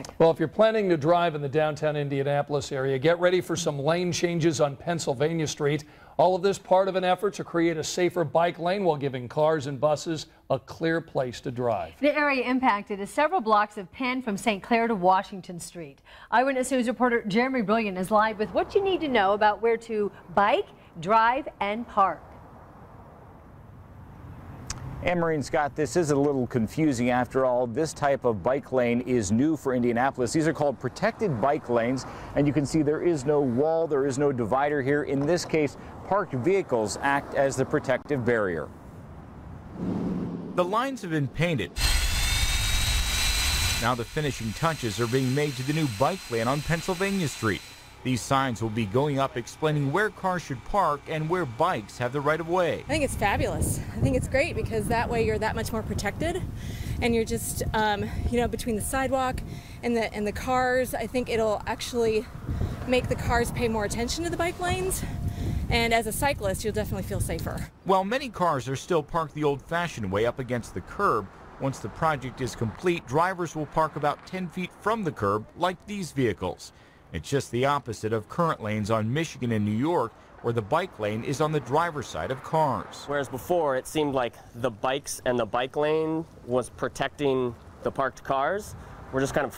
traffic. Well, if you're planning to drive in the downtown Indianapolis area, get ready for some lane changes on Pennsylvania Street. All of this part of an effort to create a safer bike lane while giving cars and buses a clear place to drive. The area impacted is several blocks of Penn from St. Clair to Washington Street. Eyewitness News reporter Jeremy Brilliant is live with what you need to know about where to bike, drive, and park. Anne-Marie and Scott, this is a little confusing after all. This type of bike lane is new for Indianapolis. These are called protected bike lanes, and you can see there is no wall, there is no divider here. In this case, parked vehicles act as the protective barrier. The lines have been painted. Now the finishing touches are being made to the new bike lane on Pennsylvania Street. These signs will be going up explaining where cars should park and where bikes have the right of way. I think it's fabulous. I think it's great because that way you're that much more protected, and you're just, between the sidewalk and the cars. I think it'll actually make the cars pay more attention to the bike lanes. And as a cyclist, you'll definitely feel safer. While many cars are still parked the old-fashioned way up against the curb, once the project is complete, drivers will park about 10 feet from the curb like these vehicles. It's just the opposite of current lanes on Michigan and New York, where the bike lane is on the driver's side of cars. Whereas before, it seemed like the bikes and the bike lane was protecting the parked cars. We're just kind of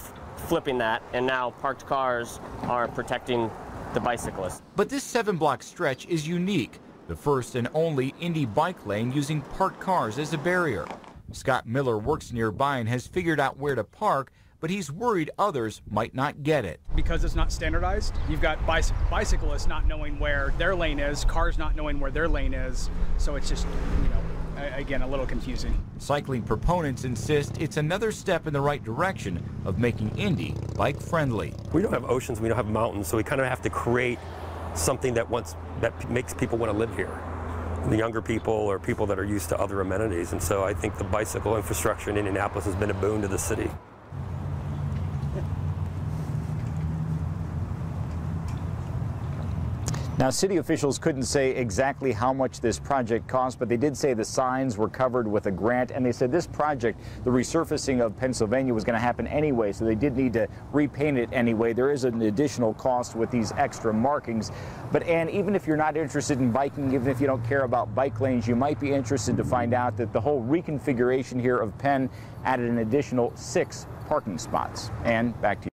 flipping that, and now parked cars are protecting the bicyclists. But this 7-block stretch is unique, the first and only Indy bike lane using parked cars as a barrier. Scott Miller works nearby and has figured out where to park, but he's worried others might not get it. Because it's not standardized, you've got bicyclists not knowing where their lane is, cars not knowing where their lane is, so it's just, again, a little confusing. Cycling proponents insist it's another step in the right direction of making Indy bike-friendly. We don't have oceans, we don't have mountains, so we kind of have to create something that makes people want to live here. The younger people or people that are used to other amenities, and so I think the bicycle infrastructure in Indianapolis has been a boon to the city. Now, city officials couldn't say exactly how much this project cost, but they did say the signs were covered with a grant, and they said this project, the resurfacing of Pennsylvania, was going to happen anyway, so they did need to repaint it anyway. There is an additional cost with these extra markings. But, Ann, even if you're not interested in biking, even if you don't care about bike lanes, you might be interested to find out that the whole reconfiguration here of Penn added an additional 6 parking spots. Ann, back to you.